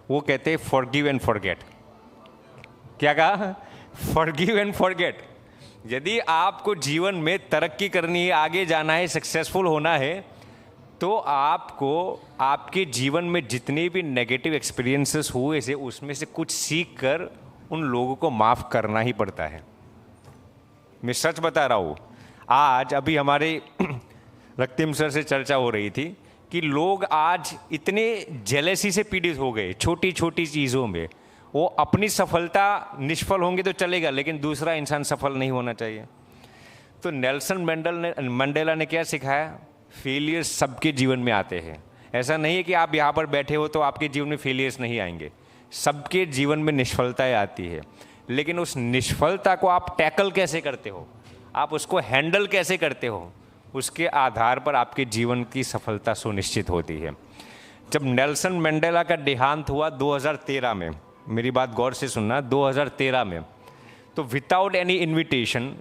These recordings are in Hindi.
वो कहते हैं फॉरगिव एंड फॉरगेट। क्या कहा? Forgive and forget. यदि आपको जीवन में तरक्की करनी है, आगे जाना है, सक्सेसफुल होना है, तो आपको आपके जीवन में जितने भी नेगेटिव एक्सपीरियंसेस हुए से उसमें से कुछ सीख कर उन लोगों को माफ़ करना ही पड़ता है। मैं सच बता रहा हूँ। आज अभी हमारे रক্তিम सर से चर्चा हो रही थी कि लोग आज इतने जेलसी से पीड़ित हो गए छोटी छोटी चीज़ों में। वो अपनी सफलता निष्फल होंगे तो चलेगा, लेकिन दूसरा इंसान सफल नहीं होना चाहिए। तो नेल्सन मंडेला ने क्या सिखाया? फेलियर्स सबके जीवन में आते हैं। ऐसा नहीं है कि आप यहाँ पर बैठे हो तो आपके जीवन में फेलियर्स नहीं आएंगे। सबके जीवन में निष्फलताएं आती है, लेकिन उस निष्फलता को आप टैकल कैसे करते हो, आप उसको हैंडल कैसे करते हो, उसके आधार पर आपके जीवन की सफलता सुनिश्चित होती है। जब नेल्सन मंडेला का देहांत हुआ 2013 में, मेरी बात गौर से सुनना, 2013 में, तो विदाउट एनी इन्विटेशन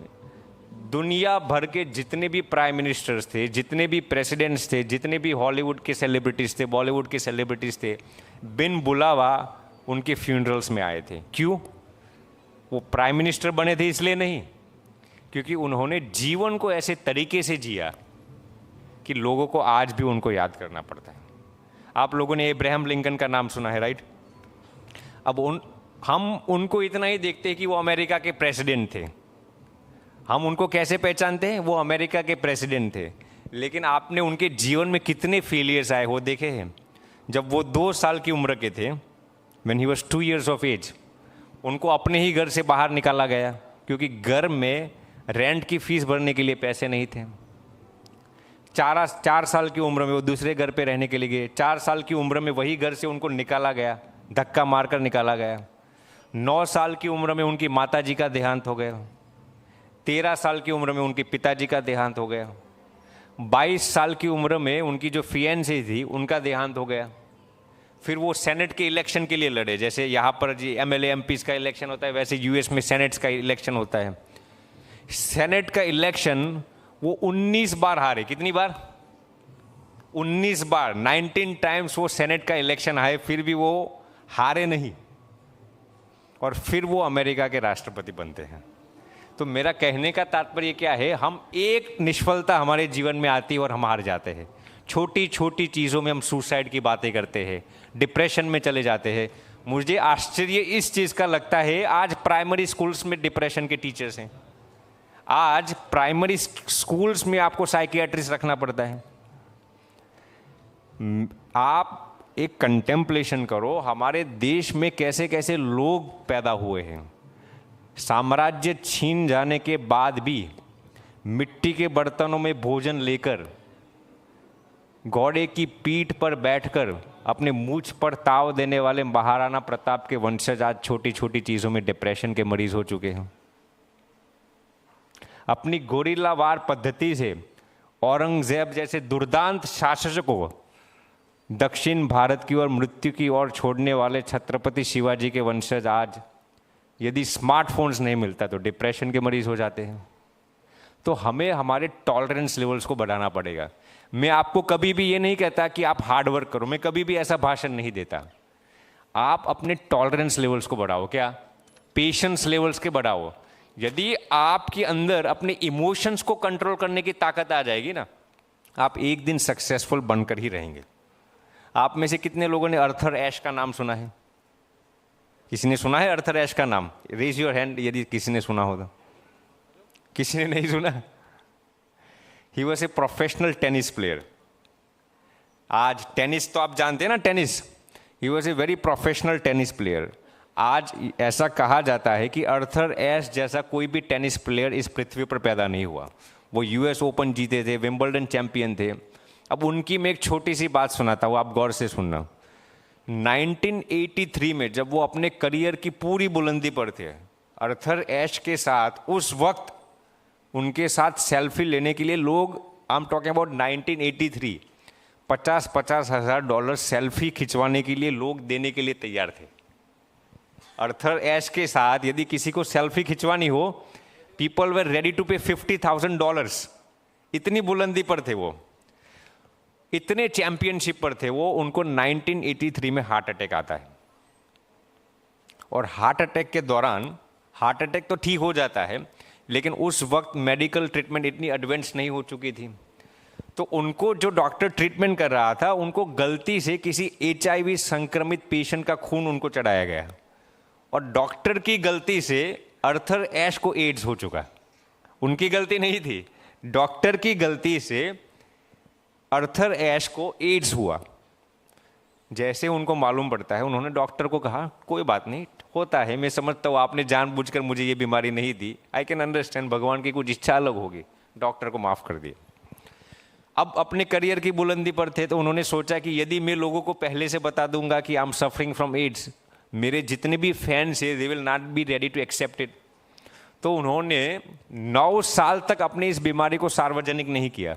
दुनिया भर के जितने भी प्राइम मिनिस्टर्स थे, जितने भी प्रेसिडेंट्स थे, जितने भी हॉलीवुड के सेलिब्रिटीज़ थे, बॉलीवुड के सेलिब्रिटीज़ थे, बिन बुलावा उनके फ्यूनरल्स में आए थे। क्यों? वो प्राइम मिनिस्टर बने थे इसलिए नहीं, क्योंकि उन्होंने जीवन को ऐसे तरीके से जिया कि लोगों को आज भी उनको याद करना पड़ता है। आप लोगों ने अब्राहम लिंकन का नाम सुना है, राइट? अब हम उनको इतना ही देखते हैं कि वो अमेरिका के प्रेसिडेंट थे। हम उनको कैसे पहचानते हैं? वो अमेरिका के प्रेसिडेंट थे। लेकिन आपने उनके जीवन में कितने फेलियर्स आए वो देखे हैं? जब वो 2 साल की उम्र के थे, when he was 2 years of age, उनको अपने ही घर से बाहर निकाला गया, क्योंकि घर में रेंट की फीस भरने के लिए पैसे नहीं थे। 4 साल की उम्र में वो दूसरे घर पे रहने के लिए गए। 4 साल की उम्र में वही घर से उनको निकाला गया, धक्का मारकर निकाला गया। 9 साल की उम्र में उनकी माताजी का देहांत हो गया। 13 साल की उम्र में उनके पिताजी का देहांत हो गया। 22 साल की उम्र में उनकी जो फियांसी थी उनका देहांत हो गया। फिर वो सेनेट के इलेक्शन के लिए लड़े। जैसे यहाँ पर जी MLA MPs का इलेक्शन होता है, वैसे US में सेनेट्स का इलेक्शन होता है। सेनेट का इलेक्शन वो 19 बार हारे। कितनी बार? 19 बार, 19 टाइम्स वो सेनेट का इलेक्शन आए, फिर भी वो हारे नहीं, और फिर वो अमेरिका के राष्ट्रपति बनते हैं। तो मेरा कहने का तात्पर्य क्या है? हम एक निष्फलता हमारे जीवन में आती है और हम हार जाते हैं। छोटी छोटी चीज़ों में हम सुसाइड की बातें करते हैं, डिप्रेशन में चले जाते हैं। मुझे आश्चर्य इस चीज़ का लगता है, आज प्राइमरी स्कूल्स में डिप्रेशन के टीचर्स हैं। आज प्राइमरी स्कूल्स में आपको साइकियाट्रिस्ट रखना पड़ता है। आप एक कंटेम्पलेशन करो, हमारे देश में कैसे कैसे लोग पैदा हुए हैं। साम्राज्य छीन जाने के बाद भी मिट्टी के बर्तनों में भोजन लेकर, घोड़े की पीठ पर बैठकर अपने मूछ पर ताव देने वाले महाराणा प्रताप के वंशज आज छोटी छोटी चीज़ों में डिप्रेशन के मरीज हो चुके हैं। अपनी गोरिल्लावार पद्धति से औरंगजेब जैसे दुर्दांत शासकों को दक्षिण भारत की ओर मृत्यु की ओर छोड़ने वाले छत्रपति शिवाजी के वंशज आज यदि स्मार्टफोन्स नहीं मिलता तो डिप्रेशन के मरीज हो जाते हैं। तो हमें हमारे टॉलरेंस लेवल्स को बढ़ाना पड़ेगा। मैं आपको कभी भी ये नहीं कहता कि आप हार्ड वर्क करो, मैं कभी भी ऐसा भाषण नहीं देता। आप अपने टॉलरेंस लेवल्स को बढ़ाओ, क्या पेशेंस लेवल्स के बढ़ाओ। यदि आपके अंदर अपने इमोशंस को कंट्रोल करने की ताकत आ जाएगी ना, आप एक दिन सक्सेसफुल बनकर ही रहेंगे। आप में से कितने लोगों ने अर्थर एश का नाम सुना है? किसी ने सुना है अर्थर एश का नाम? रेज योर हैंड यदि किसी ने सुना हो तो। किसी ने नहीं सुना? He was a professional tennis player. आज टेनिस तो आप जानते हैं ना, tennis. He was a very professional tennis player. आज ऐसा कहा जाता है कि अर्थर एश जैसा कोई भी टेनिस प्लेयर इस पृथ्वी पर पैदा नहीं हुआ। वो US ओपन जीते थे, विंबलडन चैंपियन थे। अब उनकी मैं एक छोटी सी बात सुनाता हूँ, आप गौर से सुनना। 1983 में जब वो अपने करियर की पूरी बुलंदी पर थे, अर्थर एश के साथ उस वक्त उनके साथ सेल्फी लेने के लिए लोग, I am talking about 1983, $50,000 $50,000 selfie खिंचवाने के लिए लोग देने के लिए तैयार थे। अर्थर एश के साथ यदि किसी को सेल्फी खिंचवानी हो, पीपल वर रेडी टू पे $50,000। इतनी बुलंदी पर थे वो, इतने चैंपियनशिप पर थे वो। उनको 1983 में हार्ट अटैक आता है। और हार्ट अटैक के दौरान, हार्ट अटैक तो ठीक हो जाता है, लेकिन उस वक्त मेडिकल ट्रीटमेंट इतनी एडवांस नहीं हो चुकी थी। तो उनको जो डॉक्टर ट्रीटमेंट कर रहा था, उनको गलती से किसी HIV संक्रमित पेशेंट का खून उनको चढ़ाया गया, और डॉक्टर की गलती से आर्थर एश को एड्स हो चुका। उनकी गलती नहीं थी, डॉक्टर की गलती से आर्थर एश को एड्स हुआ। जैसे उनको मालूम पड़ता है, उन्होंने डॉक्टर को कहा कोई बात नहीं, होता है, मैं समझता हूँ आपने जानबूझकर मुझे ये बीमारी नहीं दी, आई कैन अंडरस्टैंड, भगवान की कुछ इच्छा अलग होगी। डॉक्टर को माफ कर दिया। अब अपने करियर की बुलंदी पर थे, तो उन्होंने सोचा कि यदि मैं लोगों को पहले से बता दूंगा कि I am suffering from AIDS, मेरे जितने भी फैंस हैं they will not be ready to accept it. तो उन्होंने 9 साल तक अपनी इस बीमारी को सार्वजनिक नहीं किया।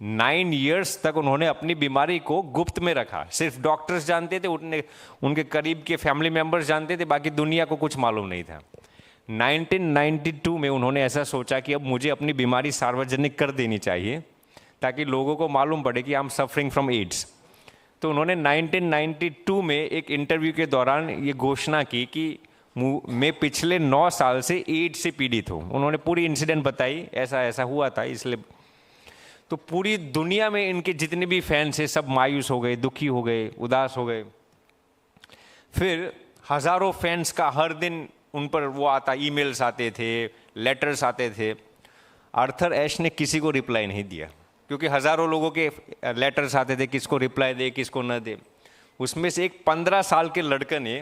9 इयर्स तक उन्होंने अपनी बीमारी को गुप्त में रखा। सिर्फ डॉक्टर्स जानते थे, उनके करीब के फैमिली मेंबर्स जानते थे, बाकी दुनिया को कुछ मालूम नहीं था। 1992 में उन्होंने ऐसा सोचा कि अब मुझे अपनी बीमारी सार्वजनिक कर देनी चाहिए, ताकि लोगों को मालूम पड़े कि I am suffering from AIDS. तो उन्होंने 1992 में एक इंटरव्यू के दौरान ये घोषणा की कि मैं पिछले 9 साल से एड्स से पीड़ित हूँ। उन्होंने पूरी इंसिडेंट बताई, ऐसा ऐसा हुआ था, इसलिए। तो पूरी दुनिया में इनके जितने भी फैंस हैं सब मायूस हो गए, दुखी हो गए, उदास हो गए। फिर हज़ारों फैंस का हर दिन उन पर वो आता, ईमेल्स आते थे, लेटर्स आते थे। आर्थर एश ने किसी को रिप्लाई नहीं दिया, क्योंकि हज़ारों लोगों के लेटर्स आते थे, किसको रिप्लाई दे किसको न दे। उसमें से एक 15 साल के लड़के ने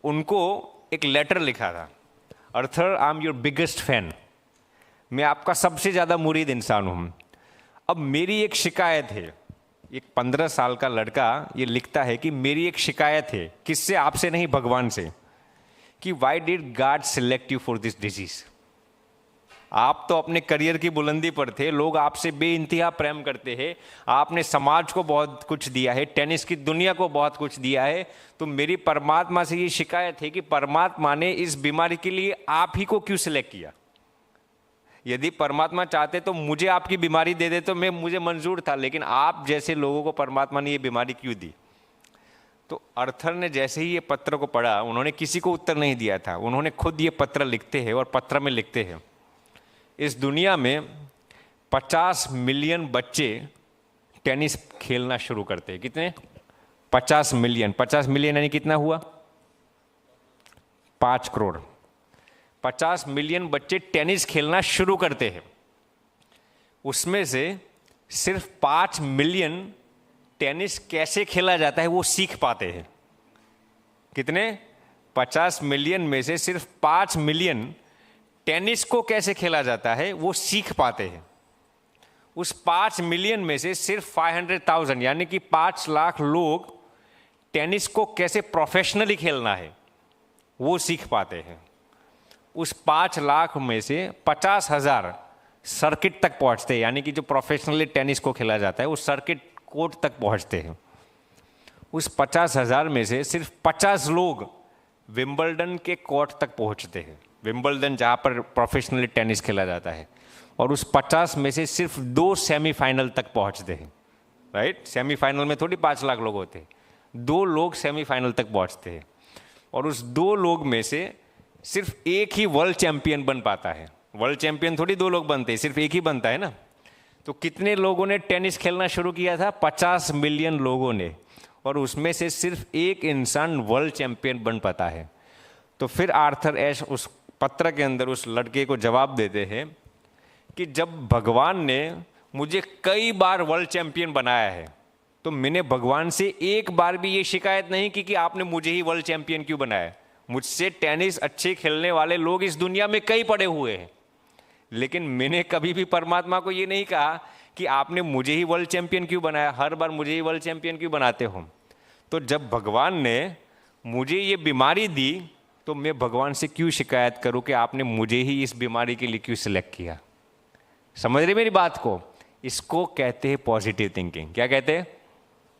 उनको एक लेटर लिखा था, Arthur I am your biggest fan, मैं आपका सबसे ज़्यादा मुरीद इंसान हूँ। अब मेरी एक शिकायत है, एक 15 साल का लड़का ये लिखता है कि मेरी एक शिकायत है, किससे? आपसे नहीं, भगवान से, कि why did God select you for this disease. आप तो अपने करियर की बुलंदी पर थे, लोग आपसे बेइंतहा प्रेम करते हैं, आपने समाज को बहुत कुछ दिया है, टेनिस की दुनिया को बहुत कुछ दिया है, तो मेरी परमात्मा से ये शिकायत है कि परमात्मा ने इस बीमारी के लिए आप ही को क्यों सिलेक्ट किया। यदि परमात्मा चाहते तो मुझे आपकी बीमारी दे दे तो मुझे मंजूर था, लेकिन आप जैसे लोगों को परमात्मा ने ये बीमारी क्यों दी। तो आर्थर ने जैसे ही ये पत्र को पढ़ा, उन्होंने किसी को उत्तर नहीं दिया था, उन्होंने खुद ये पत्र लिखते हैं, और पत्र में लिखते हैं, इस दुनिया में 50 मिलियन बच्चे टेनिस खेलना शुरू करते हैं। कितने? 50 मिलियन। 50 मिलियन यानी कितना हुआ? 5 करोड़। 50 मिलियन बच्चे टेनिस खेलना शुरू करते हैं, उसमें से सिर्फ 5 मिलियन टेनिस कैसे खेला जाता है वो सीख पाते हैं। कितने? 50 मिलियन में से सिर्फ 5 मिलियन टेनिस को कैसे खेला जाता है वो सीख पाते हैं। उस 5 मिलियन में से सिर्फ 500,000 यानी कि 5 लाख लोग टेनिस को कैसे प्रोफेशनली खेलना है वो सीख पाते हैं। उस 5 लाख में से 50,000 सर्किट तक पहुंचते हैं, यानी कि जो प्रोफेशनली टेनिस को खेला जाता है वो सर्किट कोर्ट तक पहुंचते हैं। उस 50,000 में से सिर्फ 50 लोग विंबलडन के कोर्ट तक पहुंचते हैं, विंबलडन जहां पर प्रोफेशनली टेनिस खेला जाता है, और उस 50 में से सिर्फ 2 सेमीफाइनल तक पहुंचते हैं। राइट? सेमीफाइनल में थोड़ी 5 लाख लोग होते हैं, 2 लोग सेमीफाइनल तक पहुंचते हैं, और उस 2 लोग में से सिर्फ एक ही वर्ल्ड चैंपियन बन पाता है। वर्ल्ड चैंपियन थोड़ी 2 लोग बनते हैं, सिर्फ एक ही बनता है ना। तो कितने लोगों ने टेनिस खेलना शुरू किया था? 50 मिलियन लोगों ने, और उसमें से सिर्फ एक इंसान वर्ल्ड चैंपियन बन पाता है। तो फिर आर्थर एश उस पत्र के अंदर उस लड़के को जवाब देते हैं कि जब भगवान ने मुझे कई बार वर्ल्ड चैंपियन बनाया है, तो मैंने भगवान से एक बार भी ये शिकायत नहीं की कि आपने मुझे ही वर्ल्ड चैंपियन क्यों बनाया। मुझसे टेनिस अच्छे खेलने वाले लोग इस दुनिया में कई पड़े हुए हैं, लेकिन मैंने कभी भी परमात्मा को ये नहीं कहा कि आपने मुझे ही वर्ल्ड चैंपियन क्यों बनाया, हर बार मुझे ही वर्ल्ड चैंपियन क्यों बनाते हो। तो जब भगवान ने मुझे ये बीमारी दी, तो मैं भगवान से क्यों शिकायत करूं कि आपने मुझे ही इस बीमारी के लिए क्यों सिलेक्ट किया। समझ रहे मेरी बात को? इसको कहते हैं पॉजिटिव थिंकिंग। क्या कहते हैं?